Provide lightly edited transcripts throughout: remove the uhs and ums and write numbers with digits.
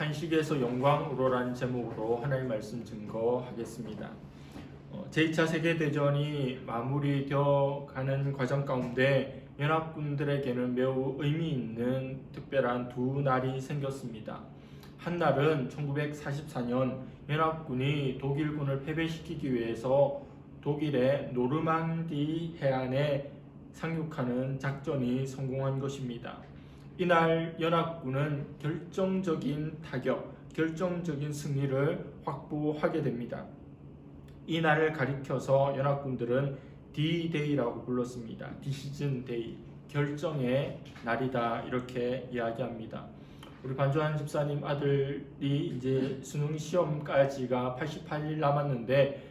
탄식에서 영광으로라는 제목으로 하나님 말씀 증거하겠습니다. 제2차 세계대전이 마무리되어 가는 과정 가운데 연합군들에게는 매우 의미 있는 특별한 두 날이 생겼습니다. 한 날은 1944년 연합군이 독일군을 패배시키기 위해서 독일의 노르망디 해안에 상륙하는 작전이 성공한 것입니다. 이날 연합군은 결정적인 타격, 결정적인 승리를 확보하게 됩니다. 이 날을 가리켜서 연합군들은 D-Day라고 불렀습니다. Decision Day, 결정의 날이다 이렇게 이야기합니다. 우리 반주한 집사님 아들이 이제 수능 시험까지가 88일 남았는데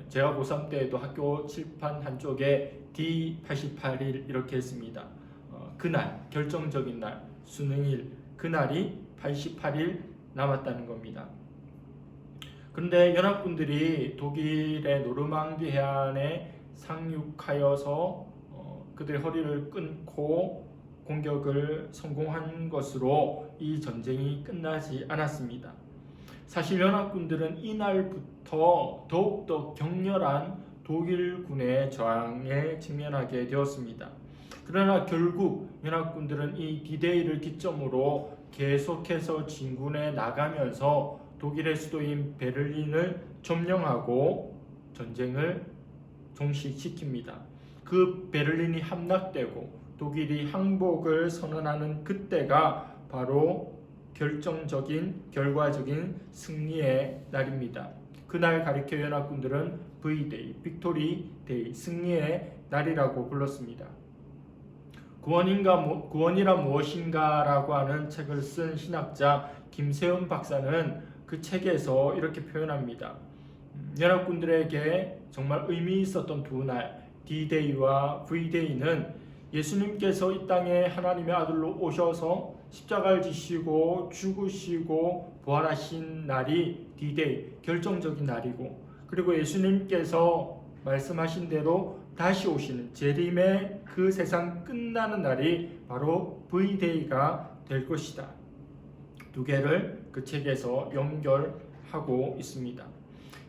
제가 고3 때에도 학교 칠판 한쪽에 D88일 이렇게 했습니다. 그날, 결정적인 날, 수능일, 그날이 88일 남았다는 겁니다. 그런데 연합군들이 독일의 노르망디 해안에 상륙하여서 그들의 허리를 끊고 공격을 성공한 것으로 이 전쟁이 끝나지 않았습니다. 사실 연합군들은 이날부터 더욱더 격렬한 독일군의 저항에 직면하게 되었습니다. 그러나 결국 연합군들은 이 D-Day를 기점으로 계속해서 진군해 나가면서 독일의 수도인 베를린을 점령하고 전쟁을 종식시킵니다. 그 베를린이 함락되고 독일이 항복을 선언하는 그때가 바로 결정적인 결과적인 승리의 날입니다. 그날 가리켜 연합군들은 V-Day, 빅토리 데이, 승리의 날이라고 불렀습니다. 구원이란 무엇인가라고 하는 책을 쓴 신학자 김세훈 박사는 그 책에서 이렇게 표현합니다. 연합군들에게 정말 의미 있었던 두 날, D-Day와 V-Day는 예수님께서 이 땅에 하나님의 아들로 오셔서 십자가를 지시고 죽으시고 부활하신 날이 D-Day, 결정적인 날이고, 그리고 예수님께서 말씀하신 대로 다시 오시는 재림의 그 세상 끝나는 날이 바로 V-Day가 될 것이다. 두 개를 그 책에서 연결하고 있습니다.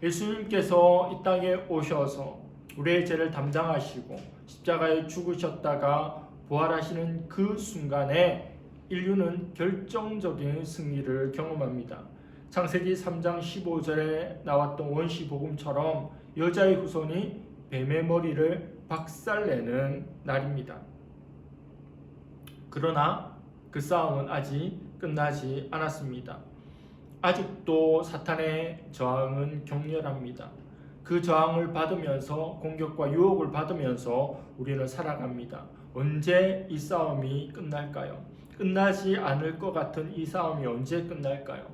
예수님께서 이 땅에 오셔서 우리의 죄를 담당하시고 십자가에 죽으셨다가 부활하시는 그 순간에 인류는 결정적인 승리를 경험합니다. 창세기 3장 15절에 나왔던 원시복음처럼 여자의 후손이 뱀의 머리를 박살내는 날입니다. 그러나 그 싸움은 아직 끝나지 않았습니다. 아직도 사탄의 저항은 격렬합니다. 그 저항을 받으면서 공격과 유혹을 받으면서 우리는 살아갑니다. 언제 이 싸움이 끝날까요? 끝나지 않을 것 같은 이 싸움이 언제 끝날까요?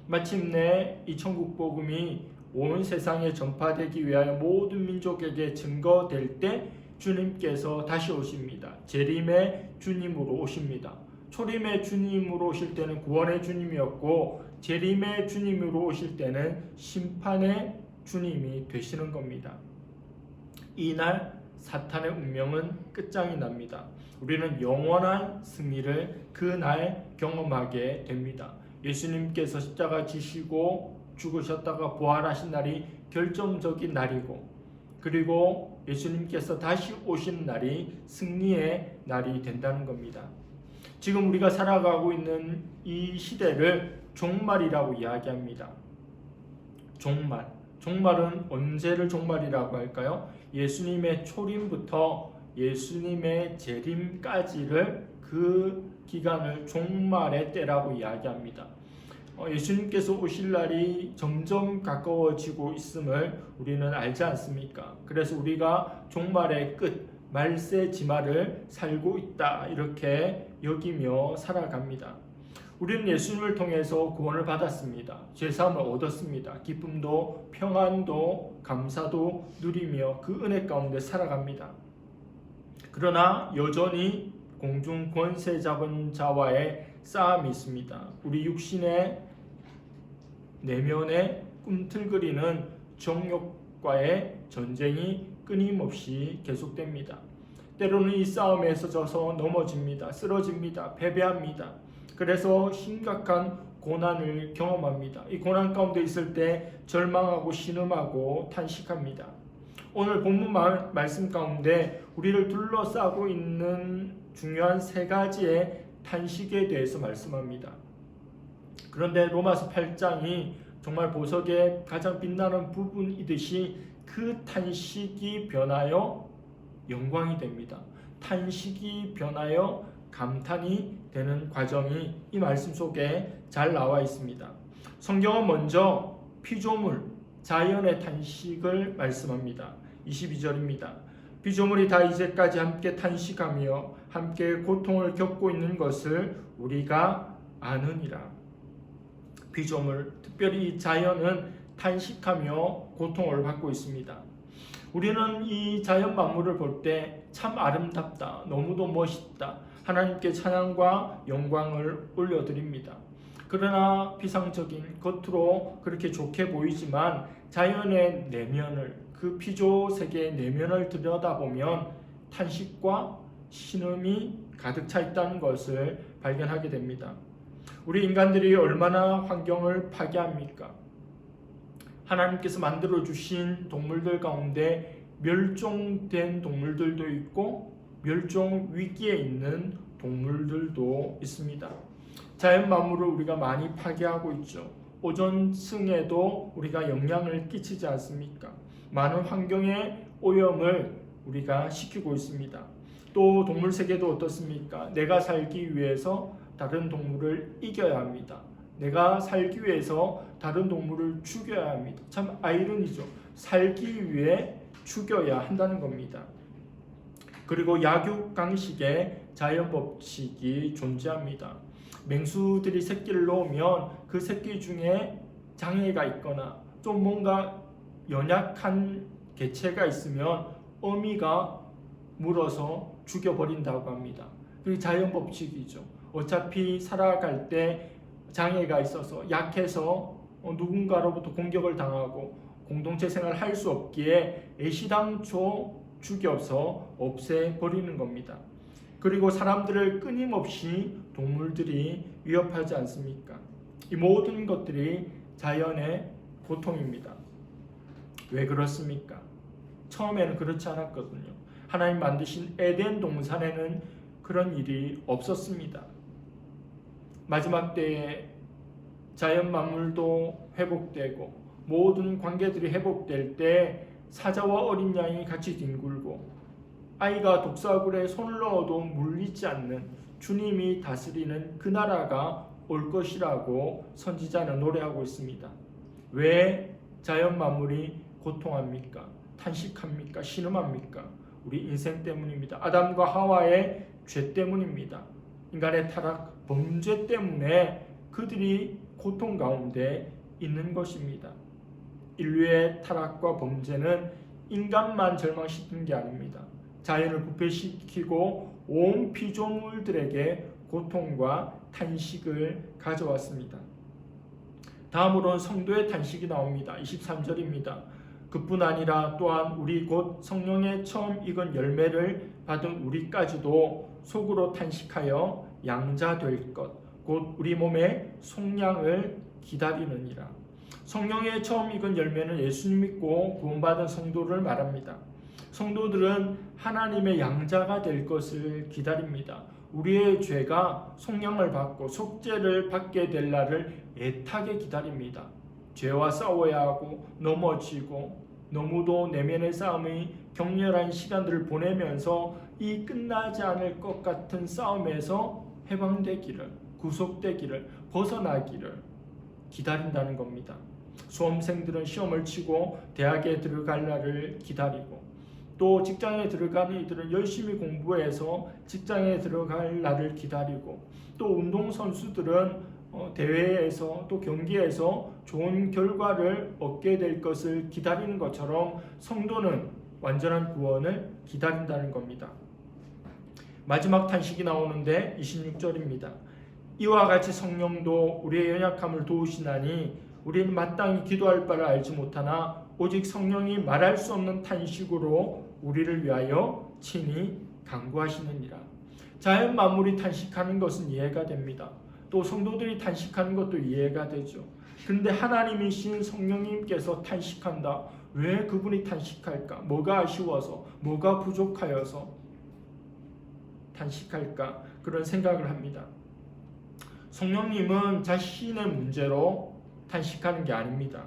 마침내 이 천국 복음이 온 세상에 전파되기 위하여 모든 민족에게 증거될 때 주님께서 다시 오십니다. 재림의 주님으로 오십니다. 초림의 주님으로 오실 때는 구원의 주님이었고 재림의 주님으로 오실 때는 심판의 주님이 되시는 겁니다. 이날 사탄의 운명은 끝장이 납니다. 우리는 영원한 승리를 그날 경험하게 됩니다. 예수님께서 십자가 지시고 죽으셨다가 부활하신 날이 결정적인 날이고, 그리고 예수님께서 다시 오신 날이 승리의 날이 된다는 겁니다. 지금 우리가 살아가고 있는 이 시대를 종말이라고 이야기합니다. 종말은 언제를 종말이라고 할까요? 예수님의 초림부터 예수님의 재림까지를 그 기간을 종말의 때라고 이야기합니다. 예수님께서 오실 날이 점점 가까워지고 있음을 우리는 알지 않습니까? 그래서 우리가 종말의 끝, 말세 지말을 살고 있다 이렇게 여기며 살아갑니다. 우리는 예수님을 통해서 구원을 받았습니다. 죄사함을 얻었습니다. 기쁨도 평안도 감사도 누리며 그 은혜 가운데 살아갑니다. 그러나 여전히 공중 권세 잡은 자와의 싸움이 있습니다. 우리 육신의 내면에 꿈틀거리는 정욕과의 전쟁이 끊임없이 계속됩니다. 때로는 이 싸움에서 져서 넘어집니다. 쓰러집니다. 패배합니다. 그래서 심각한 고난을 경험합니다. 이 고난 가운데 있을 때 절망하고 신음하고 탄식합니다. 오늘 본문 말씀 가운데 우리를 둘러싸고 있는 중요한 세 가지의 탄식에 대해서 말씀합니다. 그런데 로마서 8장이 정말 보석의 가장 빛나는 부분이듯이 그 탄식이 변하여 영광이 됩니다. 탄식이 변하여 감탄이 되는 과정이 이 말씀 속에 잘 나와 있습니다. 성경은 먼저 피조물, 자연의 탄식을 말씀합니다. 22절입니다. 피조물이 다 이제까지 함께 탄식하며 함께 고통을 겪고 있는 것을 우리가 아느니라. 피조물, 특별히 자연은 탄식하며 고통을 받고 있습니다. 우리는 이 자연 만물을 볼 때 참 아름답다, 너무도 멋있다, 하나님께 찬양과 영광을 올려드립니다. 그러나 비상적인 겉으로 그렇게 좋게 보이지만 자연의 내면을, 그 피조 세계의 내면을 들여다보면 탄식과 신음이 가득 차 있다는 것을 발견하게 됩니다. 우리 인간들이 얼마나 환경을 파괴합니까? 하나님께서 만들어 주신 동물들 가운데 멸종된 동물들도 있고 멸종 위기에 있는 동물들도 있습니다. 자연 만물을 우리가 많이 파괴하고 있죠. 오존층에도 우리가 영향을 끼치지 않습니까? 많은 환경의 오염을 우리가 시키고 있습니다. 또 동물 세계도 어떻습니까? 내가 살기 위해서 다른 동물을 이겨야 합니다. 내가 살기 위해서 다른 동물을 죽여야 합니다. 참 아이러니죠. 살기 위해 죽여야 한다는 겁니다. 그리고 약육강식의 자연 법칙이 존재합니다. 맹수들이 새끼를 놓으면 그 새끼 중에 장애가 있거나 좀 뭔가 연약한 개체가 있으면 어미가 물어서 죽여버린다고 합니다. 그게 자연 법칙이죠. 어차피 살아갈 때 장애가 있어서 약해서 누군가로부터 공격을 당하고 공동체 생활을 할 수 없기에 애시당초 죽여서 없애버리는 겁니다. 그리고 사람들을 끊임없이 동물들이 위협하지 않습니까? 이 모든 것들이 자연의 고통입니다. 왜 그렇습니까? 처음에는 그렇지 않았거든요. 하나님 만드신 에덴 동산에는 그런 일이 없었습니다. 마지막 때에 자연 만물도 회복되고 모든 관계들이 회복될 때 사자와 어린 양이 같이 뒹굴고 아이가 독사굴에 손을 넣어도 물리지 않는 주님이 다스리는 그 나라가 올 것이라고 선지자는 노래하고 있습니다. 왜 자연 만물이 고통합니까? 탄식합니까? 신음합니까? 우리 인생 때문입니다. 아담과 하와의 죄 때문입니다. 인간의 타락, 범죄 때문에 그들이 고통 가운데 있는 것입니다. 인류의 타락과 범죄는 인간만 절망시킨 게 아닙니다. 자연을 부패시키고 온 피조물들에게 고통과 탄식을 가져왔습니다. 다음으로는 성도의 탄식이 나옵니다. 23절입니다. 그뿐 아니라 또한 우리 곧 성령의 처음 익은 열매를 받은 우리까지도 속으로 탄식하여 양자될 것, 곧 우리 몸의 속량을 기다리느니라. 성령의 처음 익은 열매는 예수님 믿고 구원받은 성도를 말합니다. 성도들은 하나님의 양자가 될 것을 기다립니다. 우리의 죄가 속량을 받고 속죄를 받게 될 날을 애타게 기다립니다. 죄와 싸워야 하고 넘어지고 너무도 내면의 싸움이 격렬한 시간들을 보내면서 이 끝나지 않을 것 같은 싸움에서 해방되기를, 구속되기를, 벗어나기를 기다린다는 겁니다. 수험생들은 시험을 치고 대학에 들어갈 날을 기다리고 또 직장에 들어가는 이들은 열심히 공부해서 직장에 들어갈 날을 기다리고 또 운동선수들은 대회에서 또 경기에서 좋은 결과를 얻게 될 것을 기다리는 것처럼 성도는 완전한 구원을 기다린다는 겁니다. 마지막 탄식이 나오는데 26절입니다. 이와 같이 성령도 우리의 연약함을 도우시나니 우리는 마땅히 기도할 바를 알지 못하나 오직 성령이 말할 수 없는 탄식으로 우리를 위하여 친히 간구하시느니라. 자연 만물이 탄식하는 것은 이해가 됩니다. 또 성도들이 탄식하는 것도 이해가 되죠. 그런데 하나님이신 성령님께서 탄식한다. 왜 그분이 탄식할까? 뭐가 아쉬워서, 뭐가 부족하여서 탄식할까? 그런 생각을 합니다. 성령님은 자신의 문제로 탄식하는 게 아닙니다.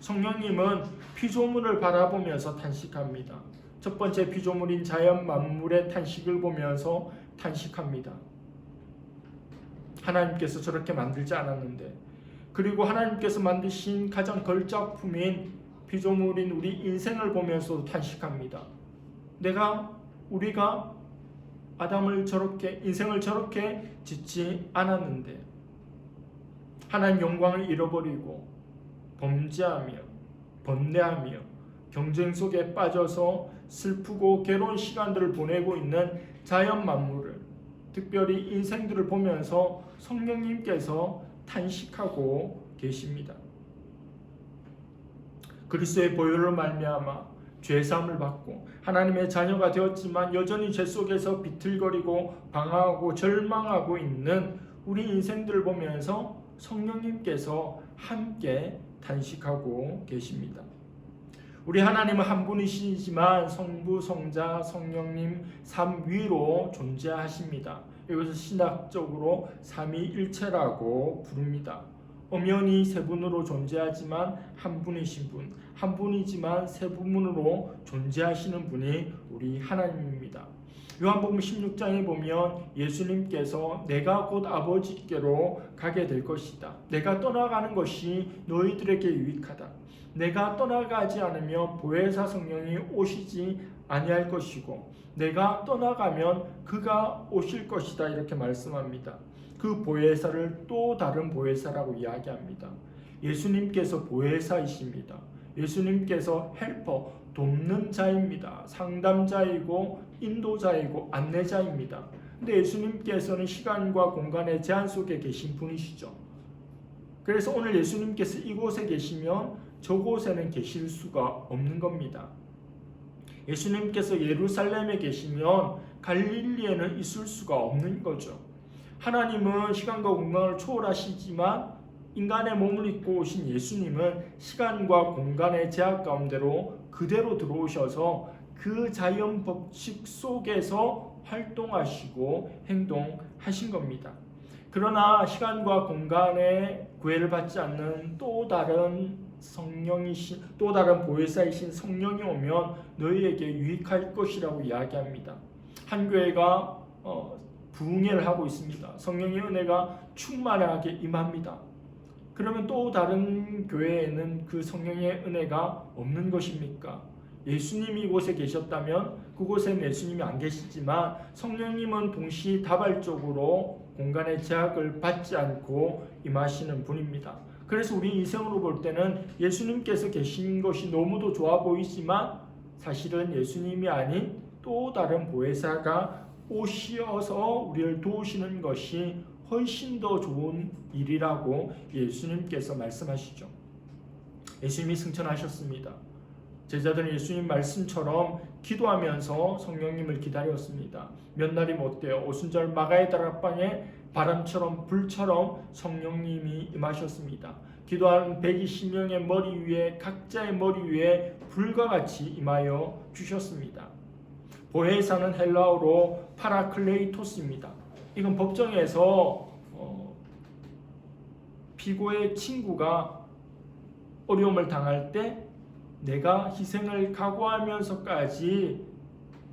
성령님은 피조물을 바라보면서 탄식합니다. 첫 번째 피조물인 자연 만물의 탄식을 보면서 탄식합니다. 하나님께서 저렇게 만들지 않았는데, 그리고 하나님께서 만드신 가장 걸작품인 피조물인 우리 인생을 보면서도 탄식합니다. 우리가 아담을 저렇게, 인생을 저렇게 짓지 않았는데 하나님 영광을 잃어버리고 범죄하며 번뇌하며 경쟁 속에 빠져서 슬프고 괴로운 시간들을 보내고 있는 자연 만물을, 특별히 인생들을 보면서 성령님께서 탄식하고 계십니다. 그리스도의 보혈로 말미암아 죄사함을 받고 하나님의 자녀가 되었지만 여전히 죄 속에서 비틀거리고 방황하고 절망하고 있는 우리 인생들을 보면서 성령님께서 함께 탄식하고 계십니다. 우리 하나님은 한 분이시지만 성부, 성자, 성령님 삼위로 존재하십니다. 이것을 신학적으로 삼위일체라고 부릅니다. 엄연히 세 분으로 존재하지만 한 분이신 분, 한 분이지만 세 분으로 존재하시는 분이 우리 하나님입니다. 요한복음 16장에 보면 예수님께서 내가 곧 아버지께로 가게 될 것이다. 내가 떠나가는 것이 너희들에게 유익하다. 내가 떠나가지 않으면 보혜사 성령이 오시지 아니할 것이고 내가 떠나가면 그가 오실 것이다. 이렇게 말씀합니다. 그 보혜사를 또 다른 보혜사라고 이야기합니다. 예수님께서 보혜사이십니다. 예수님께서 헬퍼, 돕는 자입니다. 상담자이고 인도자이고 안내자입니다. 근데 예수님께서는 시간과 공간의 제한 속에 계신 분이시죠. 그래서 오늘 예수님께서 이곳에 계시면 저곳에는 계실 수가 없는 겁니다. 예수님께서 예루살렘에 계시면 갈릴리에는 있을 수가 없는 거죠. 하나님은 시간과 공간을 초월하시지만 인간의 몸을 입고 오신 예수님은 시간과 공간의 제약 가운데로 그대로 들어오셔서 그 자연 법칙 속에서 활동하시고 행동하신 겁니다. 그러나 시간과 공간의 구애를 받지 않는 또 다른 성령이신, 또 다른 보혜사이신 성령이 오면 너희에게 유익할 것이라고 이야기합니다. 한 교회가 부흥회를 하고 있습니다. 성령의 은혜가 충만하게 임합니다. 그러면 또 다른 교회에는 그 성령의 은혜가 없는 것입니까? 예수님이 이곳에 계셨다면 그곳에는 예수님이 안 계시지만 성령님은 동시다발적으로 공간의 제약을 받지 않고 임하시는 분입니다. 그래서 우리 인생으로 볼 때는 예수님께서 계신 것이 너무도 좋아 보이지만 사실은 예수님이 아닌 또 다른 보혜사가 오셔서 우리를 도우시는 것이 훨씬 더 좋은 일이라고 예수님께서 말씀하시죠. 예수님이 승천하셨습니다. 제자들은 예수님 말씀처럼 기도하면서 성령님을 기다렸습니다. 몇 날이 못 돼요. 오순절 마가의 다락방에 바람처럼 불처럼 성령님이 임하셨습니다. 기도하는 120명의 머리 위에, 각자의 머리 위에 불과 같이 임하여 주셨습니다. 보혜사는 헬라어로 파라클레이토스입니다. 이건 법정에서 피고의 친구가 어려움을 당할 때 내가 희생을 각오하면서까지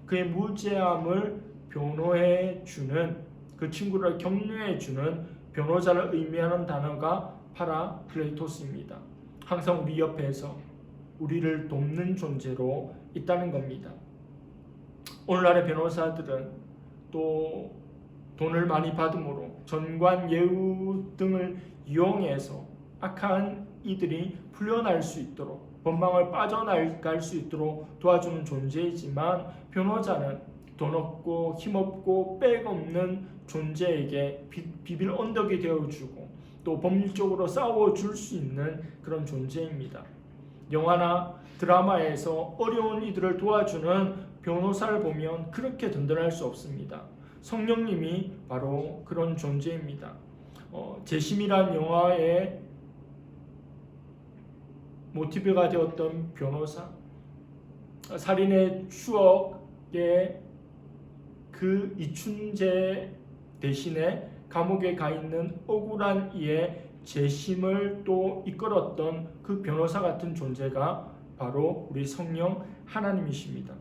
그의 무죄함을 변호해 주는, 그 친구를 격려해 주는 변호자를 의미하는 단어가 파라클레이토스입니다. 항상 우리 옆에서 우리를 돕는 존재로 있다는 겁니다. 오늘날의 변호사들은 또 돈을 많이 받음으로 전관, 예우 등을 이용해서 악한 이들이 풀려날 수 있도록, 법망을 빠져나갈 수 있도록 도와주는 존재이지만 변호자는 돈 없고 힘 없고 백 없는 존재에게 비빌 언덕이 되어주고 또 법률적으로 싸워줄 수 있는 그런 존재입니다. 영화나 드라마에서 어려운 이들을 도와주는 변호사를 보면 그렇게 든든할 수 없습니다. 성령님이 바로 그런 존재입니다. 재심이란 영화의 모티브가 되었던 변호사, 살인의 추억에 그 이춘재 대신에 감옥에 가 있는 억울한 이의 재심을 또 이끌었던 그 변호사 같은 존재가 바로 우리 성령 하나님이십니다.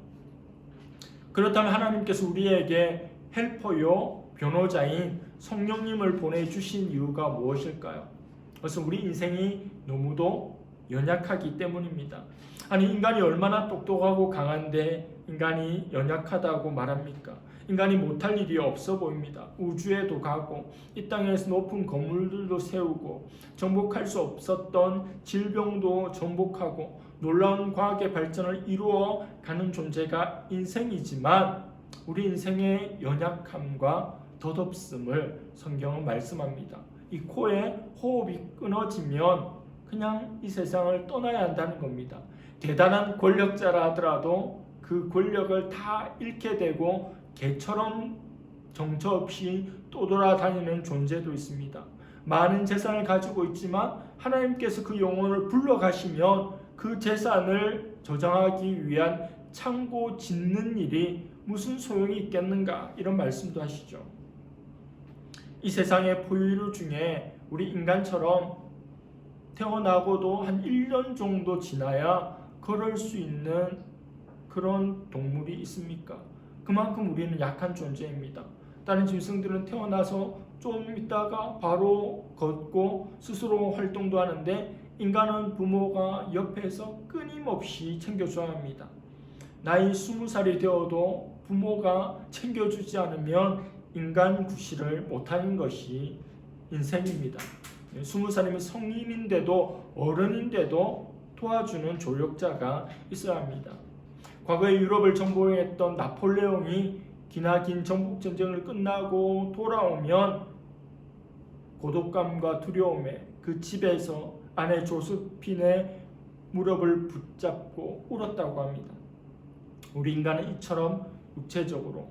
그렇다면 하나님께서 우리에게 헬퍼요 변호자인 성령님을 보내주신 이유가 무엇일까요? 그것은 우리 인생이 너무도 연약하기 때문입니다. 아니, 인간이 얼마나 똑똑하고 강한데 인간이 연약하다고 말합니까? 인간이 못할 일이 없어 보입니다. 우주에도 가고 이 땅에서 높은 건물들도 세우고 정복할 수 없었던 질병도 정복하고 놀라운 과학의 발전을 이루어 가는 존재가 인생이지만 우리 인생의 연약함과 덧없음을 성경은 말씀합니다. 이 코에 호흡이 끊어지면 그냥 이 세상을 떠나야 한다는 겁니다. 대단한 권력자라 하더라도 그 권력을 다 잃게 되고 개처럼 정처 없이 떠돌아다니는 존재도 있습니다. 많은 재산을 가지고 있지만 하나님께서 그 영혼을 불러가시면 그 재산을 저장하기 위한 창고 짓는 일이 무슨 소용이 있겠는가, 이런 말씀도 하시죠. 이 세상의 포유류 중에 우리 인간처럼 태어나고도 한 1년 정도 지나야 걸을 수 있는 그런 동물이 있습니까? 그만큼 우리는 약한 존재입니다. 다른 짐승들은 태어나서 좀 있다가 바로 걷고 스스로 활동도 하는데 인간은 부모가 옆에서 끊임없이 챙겨줘야 합니다. 나이 20살이 되어도 부모가 챙겨주지 않으면 인간 구실을 못하는 것이 인생입니다. 20살이면 성인인데도 어른인데도 도와주는 조력자가 있어야 합니다. 과거에 유럽을 정복했던 나폴레옹이 기나긴 정복전쟁을 끝나고 돌아오면 고독감과 두려움에 그 집에서 아내 조스핀의 무릎을 붙잡고 울었다고 합니다. 우리 인간은 이처럼 육체적으로,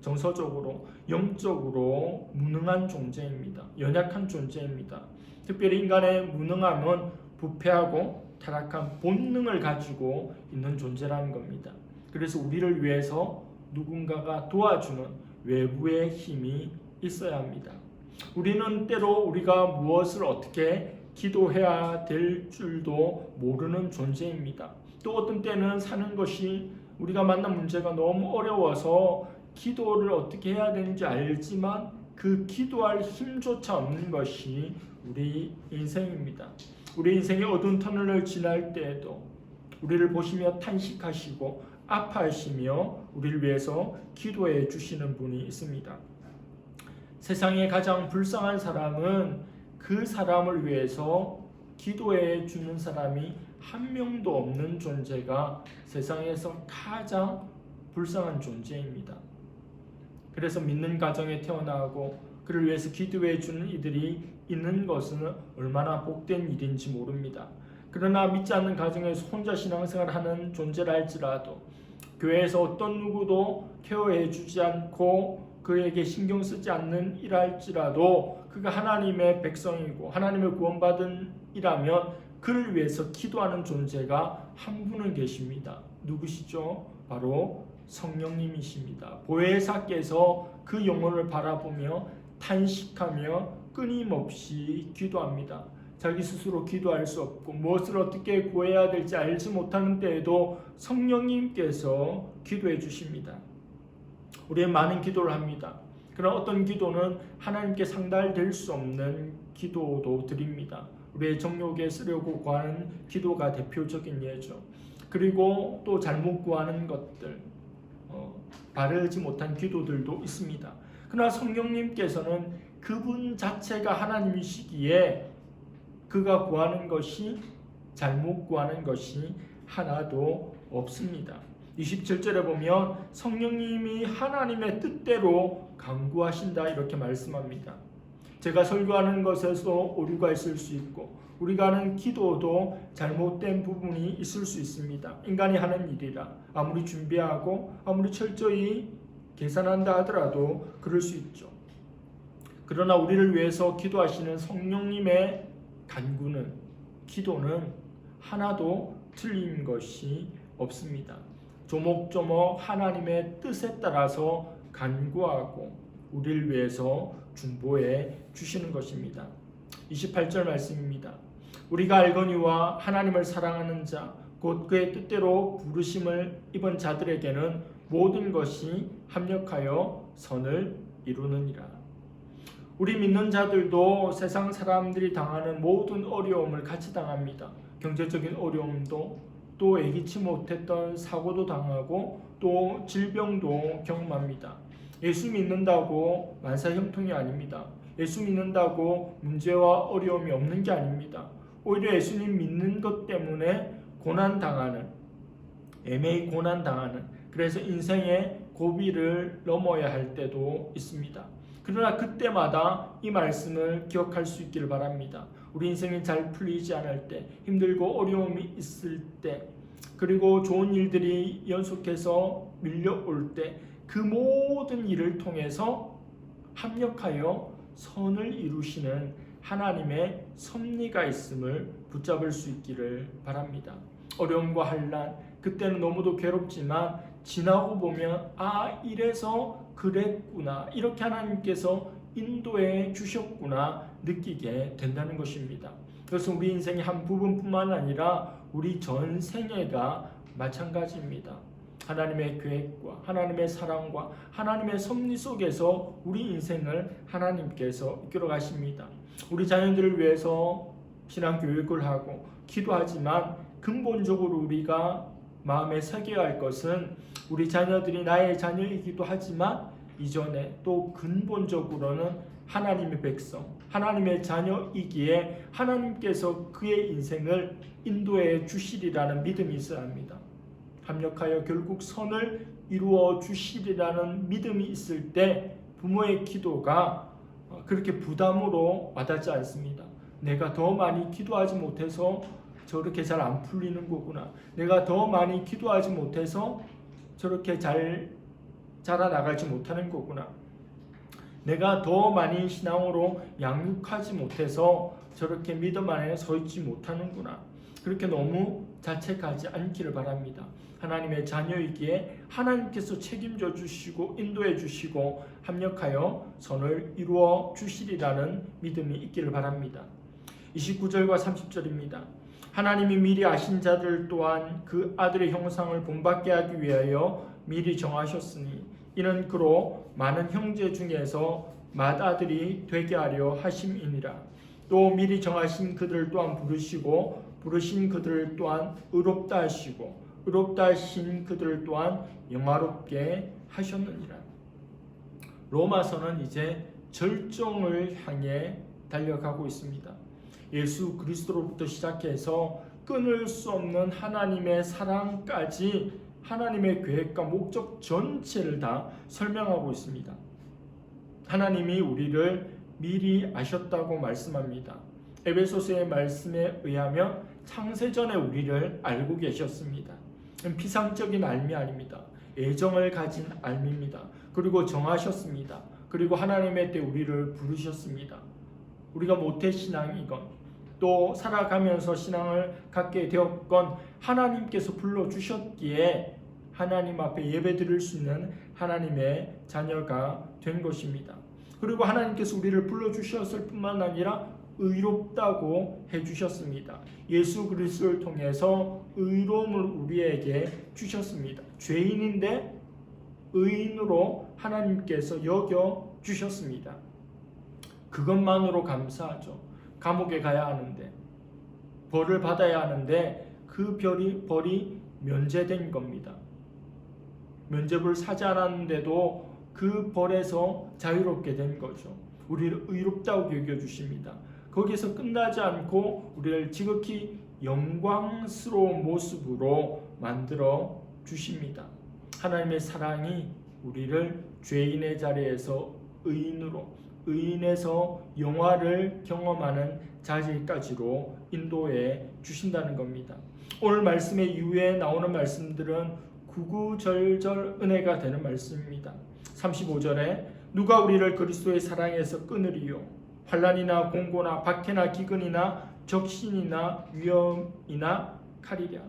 정서적으로, 영적으로 무능한 존재입니다. 연약한 존재입니다. 특별히 인간의 무능함은 부패하고 타락한 본능을 가지고 있는 존재라는 겁니다. 그래서 우리를 위해서 누군가가 도와주는 외부의 힘이 있어야 합니다. 우리는 때로 우리가 무엇을 어떻게 기도해야 될 줄도 모르는 존재입니다. 또 어떤 때는 사는 것이 우리가 만난 문제가 너무 어려워서 기도를 어떻게 해야 되는지 알지만 그 기도할 힘조차 없는 것이 우리 인생입니다. 우리 인생의 어두운 터널을 지날 때에도 우리를 보시며 탄식하시고 아파하시며 우리를 위해서 기도해 주시는 분이 있습니다. 세상에 가장 불쌍한 사람은 그 사람을 위해서 기도해 주는 사람이 한 명도 없는 존재가 세상에서 가장 불쌍한 존재입니다. 그래서 믿는 가정에 태어나고 그를 위해서 기도해 주는 이들이 있는 것은 얼마나 복된 일인지 모릅니다. 그러나 믿지 않는 가정에서 혼자 신앙생활을 하는 존재라 할지라도 교회에서 어떤 누구도 케어해 주지 않고 그에게 신경 쓰지 않는 일할지라도 그가 하나님의 백성이고 하나님의 구원받은 이라면 그를 위해서 기도하는 존재가 한 분은 계십니다. 누구시죠? 바로 성령님이십니다. 보혜사께서 그 영혼을 바라보며 탄식하며 끊임없이 기도합니다. 자기 스스로 기도할 수 없고 무엇을 어떻게 구해야 될지 알지 못하는 때에도 성령님께서 기도해 주십니다. 우리는 많은 기도를 합니다. 그러나 어떤 기도는 하나님께 상달될 수 없는 기도도 드립니다. 우리의 정욕에 쓰려고 구하는 기도가 대표적인 예죠. 그리고 또 잘못 구하는 것들, 바르지 못한 기도들도 있습니다. 그러나 성령님께서는 그분 자체가 하나님이시기에 그가 구하는 것이 잘못 구하는 것이 하나도 없습니다. 27절에 보면 성령님이 하나님의 뜻대로 간구하신다 이렇게 말씀합니다. 제가 설교하는 것에서 오류가 있을 수 있고 우리가 하는 기도도 잘못된 부분이 있을 수 있습니다. 인간이 하는 일이라 아무리 준비하고 아무리 철저히 계산한다 하더라도 그럴 수 있죠. 그러나 우리를 위해서 기도하시는 성령님의 간구는, 기도는 하나도 틀린 것이 없습니다. 조목조목 하나님의 뜻에 따라서 간구하고 우리를 위해서 중보해 주시는 것입니다. 28절 말씀입니다. 우리가 알거니와 하나님을 사랑하는 자 곧 그의 뜻대로 부르심을 입은 자들에게는 모든 것이 합력하여 선을 이루느니라. 우리 믿는 자들도 세상 사람들이 당하는 모든 어려움을 같이 당합니다. 경제적인 어려움도, 또 예기치 못했던 사고도 당하고 또 질병도 경험합니다. 예수 믿는다고 만사형통이 아닙니다. 예수 믿는다고 문제와 어려움이 없는 게 아닙니다. 오히려 예수님 믿는 것 때문에 고난당하는, 애매히 고난당하는, 그래서 인생의 고비를 넘어야 할 때도 있습니다. 그러나 그때마다 이 말씀을 기억할 수 있기를 바랍니다. 우리 인생이 잘 풀리지 않을 때, 힘들고 어려움이 있을 때, 그리고 좋은 일들이 연속해서 밀려올 때, 그 모든 일을 통해서 합력하여 선을 이루시는 하나님의 섭리가 있음을 붙잡을 수 있기를 바랍니다. 어려움과 환난, 그때는 너무도 괴롭지만 지나고 보면 이래서 그랬구나, 이렇게 하나님께서 인도해 주셨구나 느끼게 된다는 것입니다. 그래서 우리 인생의 한 부분뿐만 아니라 우리 전생애가 마찬가지입니다. 하나님의 계획과 하나님의 사랑과 하나님의 섭리 속에서 우리 인생을 하나님께서 이끌어 가십니다. 우리 자녀들을 위해서 신앙교육을 하고 기도하지만 근본적으로 우리가 마음에 새겨야 할 것은 우리 자녀들이 나의 자녀이기도 하지만 이전에 또 근본적으로는 하나님의 백성, 하나님의 자녀이기에 하나님께서 그의 인생을 인도해 주시리라는 믿음이 있어야 합니다. 합력하여 결국 선을 이루어 주시리라는 믿음이 있을 때 부모의 기도가 그렇게 부담으로 와닿지 않습니다. 내가 더 많이 기도하지 못해서 저렇게 잘 안 풀리는 거구나. 내가 더 많이 기도하지 못해서 저렇게 잘 자라나가지 못하는 거구나. 내가 더 많이 신앙으로 양육하지 못해서 저렇게 믿음 안에 서 있지 못하는구나. 그렇게 너무 자책하지 않기를 바랍니다. 하나님의 자녀이기에 하나님께서 책임져 주시고 인도해 주시고 합력하여 선을 이루어 주시리라는 믿음이 있기를 바랍니다. 29절과 30절입니다. 하나님이 미리 아신 자들 또한 그 아들의 형상을 본받게 하기 위하여 미리 정하셨으니 이는 그로 많은 형제 중에서 맏아들이 되게 하려 하심이니라. 또 미리 정하신 그들 또한 부르시고 부르신 그들 또한 의롭다 하시고 의롭다 하신 그들 또한 영화롭게 하셨느니라. 로마서는 이제 절정을 향해 달려가고 있습니다. 예수 그리스도로부터 시작해서 끊을 수 없는 하나님의 사랑까지 하나님의 계획과 목적 전체를 다 설명하고 있습니다. 하나님이 우리를 미리 아셨다고 말씀합니다. 에베소서의 말씀에 의하면 창세전에 우리를 알고 계셨습니다. 피상적인 알미 아닙니다. 애정을 가진 알미입니다. 그리고 정하셨습니다. 그리고 하나님의 때 우리를 부르셨습니다. 우리가 모태신앙이건 또 살아가면서 신앙을 갖게 되었건 하나님께서 불러주셨기에 하나님 앞에 예배드릴 수 있는 하나님의 자녀가 된 것입니다. 그리고 하나님께서 우리를 불러주셨을 뿐만 아니라 의롭다고 해주셨습니다. 예수 그리스도를 통해서 의로움을 우리에게 주셨습니다. 죄인인데 의인으로 하나님께서 여겨 주셨습니다. 그것만으로 감사하죠. 감옥에 가야 하는데 벌을 받아야 하는데 그 벌이 면제된 겁니다. 면죄부를 사지 않았는데도 그 벌에서 자유롭게 된 거죠. 우리를 의롭다고 여겨주십니다. 거기서 끝나지 않고 우리를 지극히 영광스러운 모습으로 만들어 주십니다. 하나님의 사랑이 우리를 죄인의 자리에서 의인에서 영화를 경험하는 자리까지로 인도해 주신다는 겁니다. 오늘 말씀의 이후에 나오는 말씀들은 구구절절 은혜가 되는 말씀입니다. 35절에 누가 우리를 그리스도의 사랑에서 끊으리요? 환난이나 공고나 박해나 기근이나 적신이나 위험이나 칼이랴.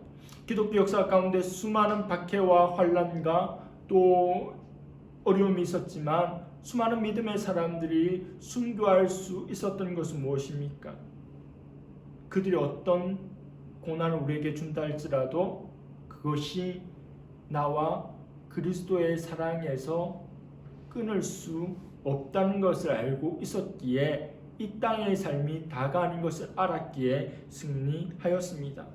기독교 역사 가운데 수많은 박해와 환난과 또 어려움이 있었지만 수많은 믿음의 사람들이 순교할 수 있었던 것은 무엇입니까? 그들이 어떤 고난을 우리에게 준다 할지라도 그것이 나와 그리스도의 사랑에서 끊을 수 없다는 것을 알고 있었기에 이 땅의 삶이 다가 아닌 것을 알았기에 승리하였습니다.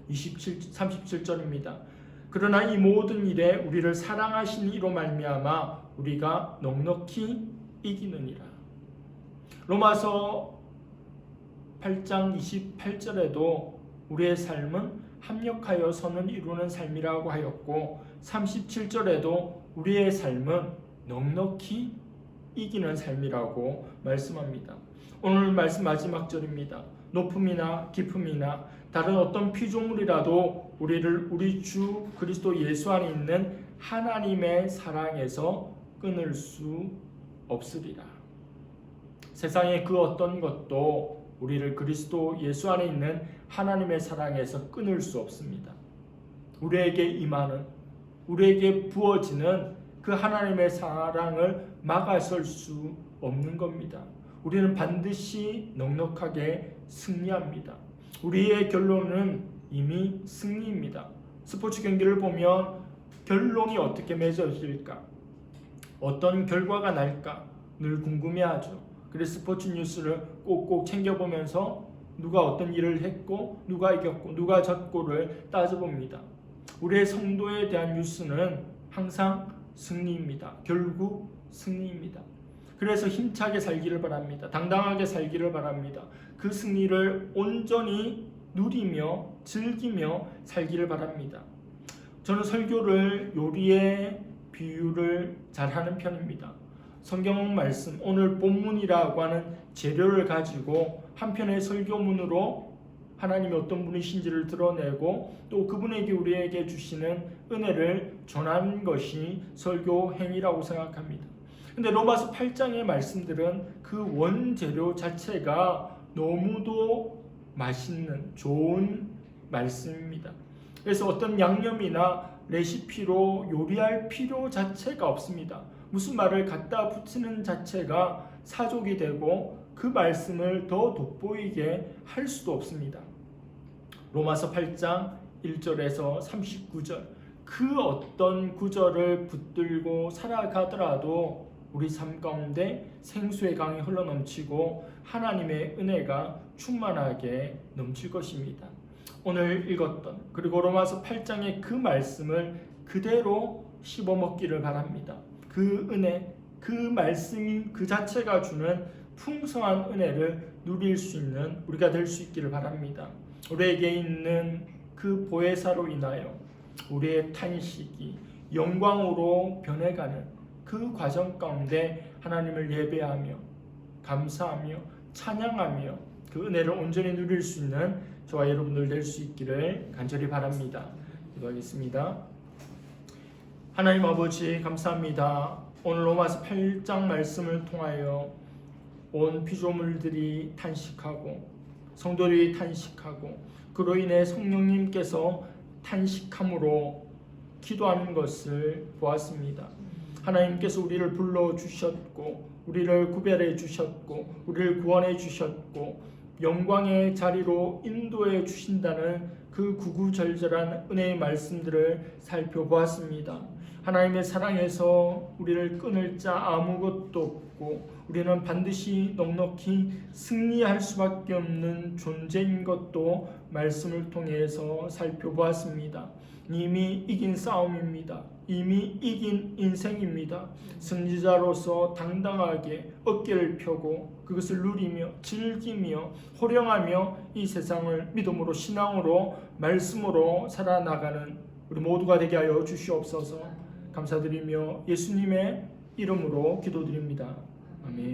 37절입니다. 그러나 이 모든 일에 우리를 사랑하신 이로 말미암아 우리가 넉넉히 이기느니라. 로마서 8장 28절에도 우리의 삶은 합력하여 선을 이루는 삶이라고 하였고 37절에도 우리의 삶은 넉넉히 이기는 삶이라고 말씀합니다. 오늘 말씀 마지막 절입니다. 높음이나 깊음이나 다른 어떤 피조물이라도 우리를 우리 주 그리스도 예수 안에 있는 하나님의 사랑에서 끊을 수 없으리라. 세상의 그 어떤 것도 우리를 그리스도 예수 안에 있는 하나님의 사랑에서 끊을 수 없습니다. 우리에게 임하는, 우리에게 부어지는 그 하나님의 사랑을 막아설 수 없는 겁니다. 우리는 반드시 넉넉하게 승리합니다. 우리의 결론은 이미 승리입니다. 스포츠 경기를 보면 결론이 어떻게 맺어질까? 어떤 결과가 날까? 늘 궁금해하죠. 그래서 스포츠 뉴스를 꼭꼭 챙겨보면서 누가 어떤 일을 했고 누가 이겼고 누가 졌고를 따져봅니다. 우리의 성도에 대한 뉴스는 항상 승리입니다. 결국 승리입니다. 그래서 힘차게 살기를 바랍니다. 당당하게 살기를 바랍니다. 그 승리를 온전히 누리며 즐기며 살기를 바랍니다. 저는 설교를 요리의 비유를 잘하는 편입니다. 성경 말씀, 오늘 본문이라고 하는 재료를 가지고 한편의 설교문으로 하나님이 어떤 분이신지를 드러내고 또 그분에게 우리에게 주시는 은혜를 전하는 것이 설교 행위라고 생각합니다. 근데 로마서 8장의 말씀들은 그 원재료 자체가 너무도 맛있는 좋은 말씀입니다. 그래서 어떤 양념이나 레시피로 요리할 필요 자체가 없습니다. 무슨 말을 갖다 붙이는 자체가 사족이 되고 그 말씀을 더 돋보이게 할 수도 없습니다. 로마서 8장 1절에서 39절 그 어떤 구절을 붙들고 살아가더라도 우리 삶 가운데 생수의 강이 흘러넘치고 하나님의 은혜가 충만하게 넘칠 것입니다. 오늘 읽었던 그리고 로마서 8장의 그 말씀을 그대로 씹어먹기를 바랍니다. 그 은혜, 그 말씀이 그 자체가 주는 풍성한 은혜를 누릴 수 있는 우리가 될 수 있기를 바랍니다. 우리에게 있는 그 보혜사로 인하여 우리의 탄식이 영광으로 변해가는 그 과정 가운데 하나님을 예배하며 감사하며 찬양하며 그 은혜를 온전히 누릴 수 있는 저와 여러분들 될 수 있기를 간절히 바랍니다. 기도하겠습니다. 하나님 아버지 감사합니다. 오늘 로마서 8장 말씀을 통하여 온 피조물들이 탄식하고 성도들이 탄식하고 그로 인해 성령님께서 탄식함으로 기도하는 것을 보았습니다. 하나님께서 우리를 불러주셨고 우리를 구별해 주셨고 우리를 구원해 주셨고 영광의 자리로 인도해 주신다는 그 구구절절한 은혜의 말씀들을 살펴보았습니다. 하나님의 사랑에서 우리를 끊을 자 아무것도 없고 우리는 반드시 넉넉히 승리할 수밖에 없는 존재인 것도 말씀을 통해서 살펴보았습니다. 이미 이긴 싸움입니다. 이미 이긴 인생입니다. 승리자로서 당당하게 어깨를 펴고 그것을 누리며 즐기며 호령하며 이 세상을 믿음으로 신앙으로 말씀으로 살아나가는 우리 모두가 되게 하여 주시옵소서. 감사드리며 예수님의 이름으로 기도드립니다. 아멘.